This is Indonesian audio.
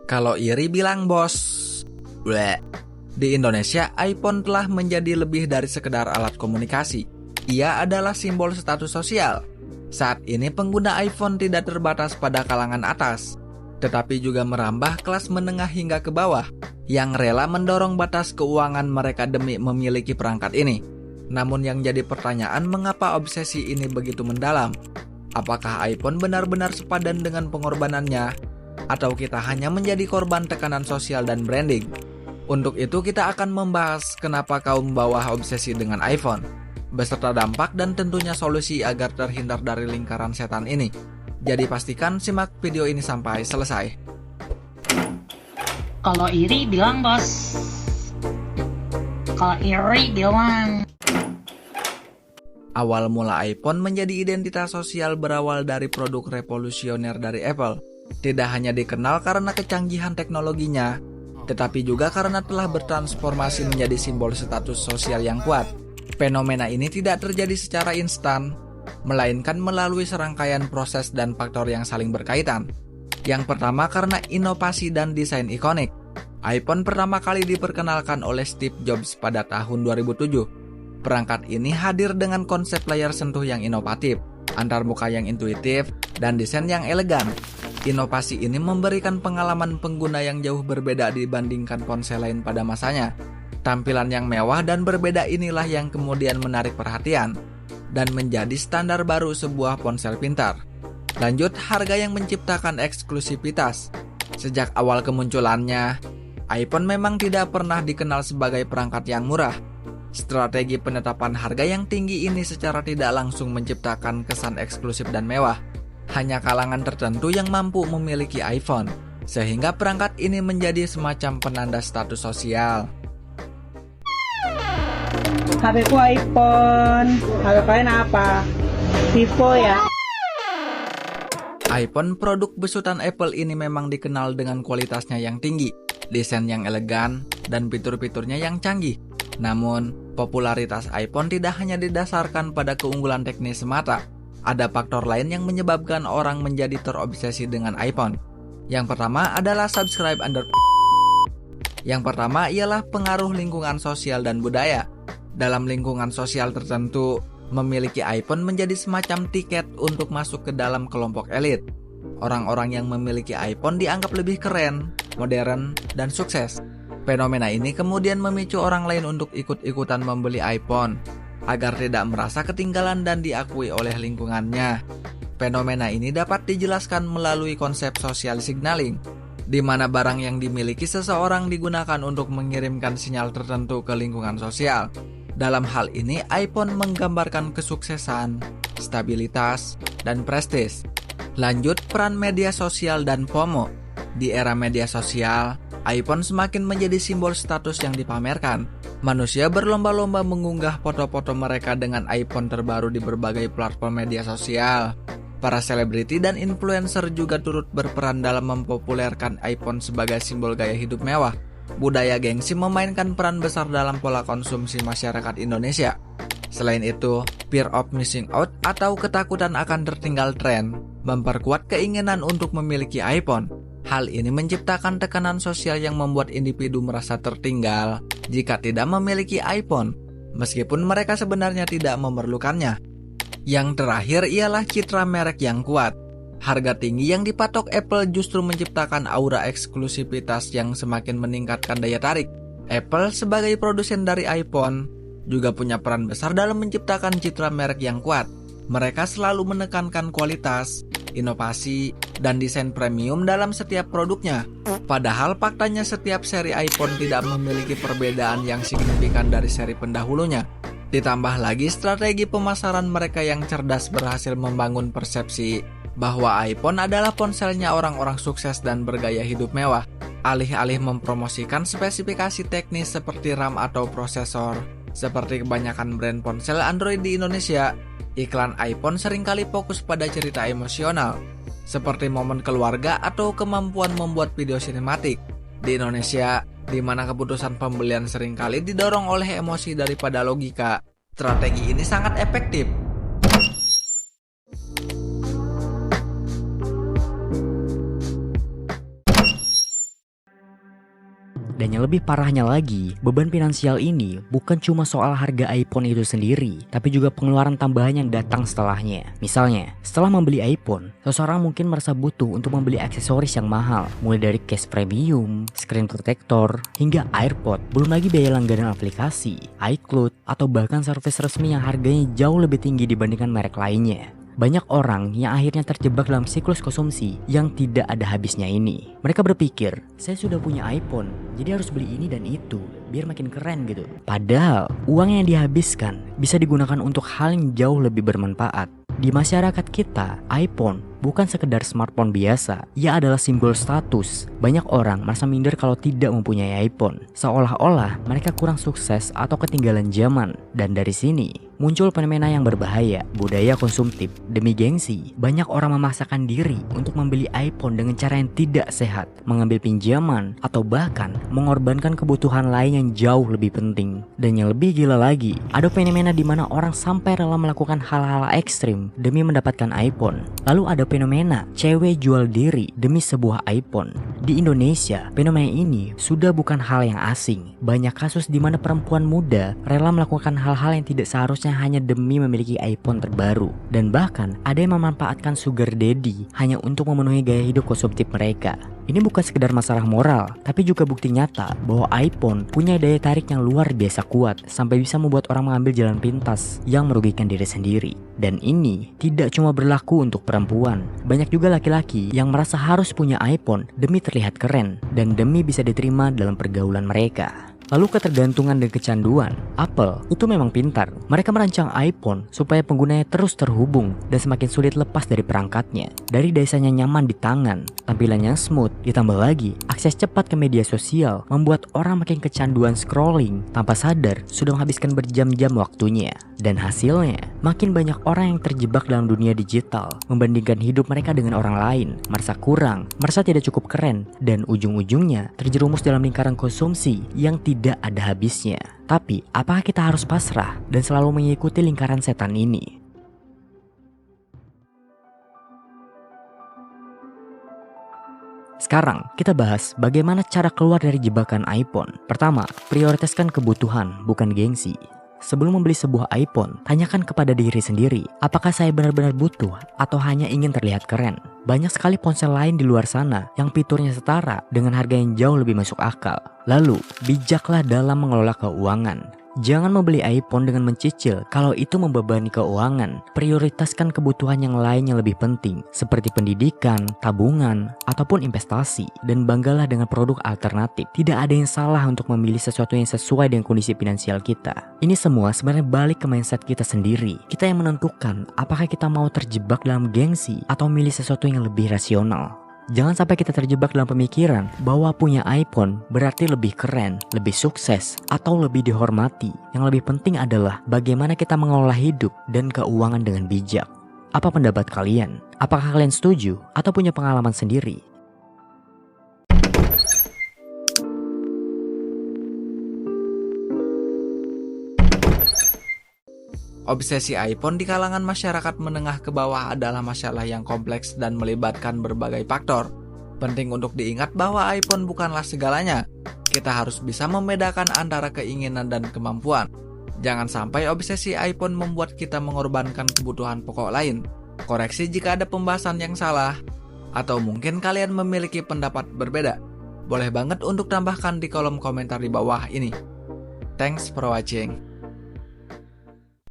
Kalau iri bilang bos. Bleh. Di Indonesia, iPhone telah menjadi lebih dari sekedar alat komunikasi. Ia adalah simbol status sosial. Saat ini pengguna iPhone tidak terbatas pada kalangan atas, tetapi juga merambah kelas menengah hingga ke bawah, yang rela mendorong batas keuangan mereka demi memiliki perangkat ini. Namun yang jadi pertanyaan, mengapa obsesi ini begitu mendalam? Apakah iPhone benar-benar sepadan dengan pengorbanannya? Atau kita hanya menjadi korban tekanan sosial dan branding? Untuk itu kita akan membahas kenapa kaum bawah obsesi dengan iPhone, beserta dampak dan tentunya solusi agar terhindar dari lingkaran setan ini. Jadi pastikan simak video ini sampai selesai. Kalau iri bilang bos. Kalau iri bilang. Awal mula iPhone menjadi identitas sosial berawal dari produk revolusioner dari Apple. Tidak hanya dikenal karena kecanggihan teknologinya, tetapi juga karena telah bertransformasi menjadi simbol status sosial yang kuat. Fenomena ini tidak terjadi secara instan, melainkan melalui serangkaian proses dan faktor yang saling berkaitan. Yang pertama karena inovasi dan desain ikonik. iPhone pertama kali diperkenalkan oleh Steve Jobs pada tahun 2007. Perangkat ini hadir dengan konsep layar sentuh yang inovatif, antarmuka yang intuitif, dan desain yang elegan. Inovasi ini memberikan pengalaman pengguna yang jauh berbeda dibandingkan ponsel lain pada masanya. Tampilan yang mewah dan berbeda inilah yang kemudian menarik perhatian dan menjadi standar baru sebuah ponsel pintar. Lanjut, harga yang menciptakan eksklusivitas. Sejak awal kemunculannya, iPhone memang tidak pernah dikenal sebagai perangkat yang murah. Strategi penetapan harga yang tinggi ini secara tidak langsung menciptakan kesan eksklusif dan mewah. Hanya kalangan tertentu yang mampu memiliki iPhone, sehingga perangkat ini menjadi semacam penanda status sosial. HP ku iPhone. HP kalian apa? Vivo ya? iPhone produk besutan Apple ini memang dikenal dengan kualitasnya yang tinggi, desain yang elegan, dan fitur-fiturnya yang canggih. Namun, popularitas iPhone tidak hanya didasarkan pada keunggulan teknis semata. Ada faktor lain yang menyebabkan orang menjadi terobsesi dengan iPhone. Yang pertama adalah subscribe under. Yang pertama ialah pengaruh lingkungan sosial dan budaya. Dalam lingkungan sosial tertentu, memiliki iPhone menjadi semacam tiket untuk masuk ke dalam kelompok elit. Orang-orang yang memiliki iPhone dianggap lebih keren, modern, dan sukses. Fenomena ini kemudian memicu orang lain untuk ikut-ikutan membeli iPhone agar tidak merasa ketinggalan dan diakui oleh lingkungannya. Fenomena ini dapat dijelaskan melalui konsep social signaling, di mana barang yang dimiliki seseorang digunakan untuk mengirimkan sinyal tertentu ke lingkungan sosial. Dalam hal ini, iPhone menggambarkan kesuksesan, stabilitas, dan prestis. Lanjut, peran media sosial dan FOMO. Di era media sosial, iPhone semakin menjadi simbol status yang dipamerkan. Manusia berlomba-lomba mengunggah foto-foto mereka dengan iPhone terbaru di berbagai platform media sosial. Para selebriti dan influencer juga turut berperan dalam mempopulerkan iPhone sebagai simbol gaya hidup mewah. Budaya gengsi memainkan peran besar dalam pola konsumsi masyarakat Indonesia. Selain itu, fear of missing out atau ketakutan akan tertinggal tren memperkuat keinginan untuk memiliki iPhone. Hal ini menciptakan tekanan sosial yang membuat individu merasa tertinggal jika tidak memiliki iPhone, meskipun mereka sebenarnya tidak memerlukannya. Yang terakhir ialah citra merek yang kuat. Harga tinggi yang dipatok Apple justru menciptakan aura eksklusivitas yang semakin meningkatkan daya tarik. Apple sebagai produsen dari iPhone juga punya peran besar dalam menciptakan citra merek yang kuat. Mereka selalu menekankan kualitas, inovasi, dan desain premium dalam setiap produknya. Padahal faktanya setiap seri iPhone tidak memiliki perbedaan yang signifikan dari seri pendahulunya. Ditambah lagi strategi pemasaran mereka yang cerdas berhasil membangun persepsi bahwa iPhone adalah ponselnya orang-orang sukses dan bergaya hidup mewah. Alih-alih mempromosikan spesifikasi teknis seperti RAM atau prosesor, seperti kebanyakan brand ponsel Android di Indonesia, iklan iPhone seringkali fokus pada cerita emosional, seperti momen keluarga atau kemampuan membuat video sinematik. Di Indonesia, di mana keputusan pembelian seringkali didorong oleh emosi daripada logika, strategi ini sangat efektif. Dan yang lebih parahnya lagi, beban finansial ini bukan cuma soal harga iPhone itu sendiri, tapi juga pengeluaran tambahan yang datang setelahnya. Misalnya, setelah membeli iPhone, seseorang mungkin merasa butuh untuk membeli aksesoris yang mahal, mulai dari case premium, screen protector, hingga AirPod, belum lagi biaya langganan aplikasi, iCloud, atau bahkan servis resmi yang harganya jauh lebih tinggi dibandingkan merek lainnya. Banyak orang yang akhirnya terjebak dalam siklus konsumsi yang tidak ada habisnya ini. Mereka berpikir, saya sudah punya iPhone, jadi harus beli ini dan itu, biar makin keren gitu. Padahal, uang yang dihabiskan bisa digunakan untuk hal yang jauh lebih bermanfaat. Di masyarakat kita, iPhone bukan sekedar smartphone biasa, ia adalah simbol status. Banyak orang merasa minder kalau tidak mempunyai iPhone, seolah-olah mereka kurang sukses atau ketinggalan zaman. Dan dari sini, muncul fenomena yang berbahaya, budaya konsumtif. Demi gengsi, banyak orang memaksakan diri untuk membeli iPhone dengan cara yang tidak sehat, mengambil pinjaman, atau bahkan mengorbankan kebutuhan lain yang jauh lebih penting. Dan yang lebih gila lagi, ada fenomena di mana orang sampai rela melakukan hal-hal ekstrim demi mendapatkan iPhone. Lalu ada fenomena cewek jual diri demi sebuah iPhone. Di Indonesia, fenomena ini sudah bukan hal yang asing. Banyak kasus di mana perempuan muda rela melakukan hal-hal yang tidak seharusnya hanya demi memiliki iPhone terbaru. Dan bahkan ada yang memanfaatkan sugar daddy hanya untuk memenuhi gaya hidup konsumtif mereka. Ini bukan sekedar masalah moral, tapi juga bukti nyata bahwa iPhone punya daya tarik yang luar biasa kuat sampai bisa membuat orang mengambil jalan pintas yang merugikan diri sendiri. Dan ini tidak cuma berlaku untuk perempuan. Banyak juga laki-laki yang merasa harus punya iPhone demi terlihat keren dan demi bisa diterima dalam pergaulan mereka. Lalu ketergantungan dan kecanduan. Apple itu memang pintar. Mereka merancang iPhone supaya penggunanya terus terhubung dan semakin sulit lepas dari perangkatnya. Dari desainnya nyaman di tangan, tampilannya smooth, ditambah lagi akses cepat ke media sosial membuat orang makin kecanduan scrolling tanpa sadar sudah menghabiskan berjam-jam waktunya. Dan hasilnya, makin banyak orang yang terjebak dalam dunia digital, membandingkan hidup mereka dengan orang lain, merasa kurang, merasa tidak cukup keren, dan ujung-ujungnya terjerumus dalam lingkaran konsumsi yang tidak ada habisnya. Tapi, apakah kita harus pasrah dan selalu mengikuti lingkaran setan ini? Sekarang, kita bahas bagaimana cara keluar dari jebakan iPhone. Pertama, prioritaskan kebutuhan, bukan gengsi. Sebelum membeli sebuah iPhone, tanyakan kepada diri sendiri, apakah saya benar-benar butuh atau hanya ingin terlihat keren? Banyak sekali ponsel lain di luar sana yang fiturnya setara dengan harga yang jauh lebih masuk akal. Lalu, bijaklah dalam mengelola keuangan. Jangan membeli iPhone dengan mencicil kalau itu membebani keuangan. Prioritaskan kebutuhan yang lain yang lebih penting, seperti pendidikan, tabungan, ataupun investasi. Dan banggalah dengan produk alternatif. Tidak ada yang salah untuk memilih sesuatu yang sesuai dengan kondisi finansial kita. Ini semua sebenarnya balik ke mindset kita sendiri. Kita yang menentukan apakah kita mau terjebak dalam gengsi atau memilih sesuatu yang lebih rasional. Jangan sampai kita terjebak dalam pemikiran bahwa punya iPhone berarti lebih keren, lebih sukses, atau lebih dihormati. Yang lebih penting adalah bagaimana kita mengelola hidup dan keuangan dengan bijak. Apa pendapat kalian? Apakah kalian setuju atau punya pengalaman sendiri? Obsesi iPhone di kalangan masyarakat menengah ke bawah adalah masalah yang kompleks dan melibatkan berbagai faktor. Penting untuk diingat bahwa iPhone bukanlah segalanya. Kita harus bisa membedakan antara keinginan dan kemampuan. Jangan sampai obsesi iPhone membuat kita mengorbankan kebutuhan pokok lain. Koreksi jika ada pembahasan yang salah, atau mungkin kalian memiliki pendapat berbeda. Boleh banget untuk tambahkan di kolom komentar di bawah ini. Thanks for watching.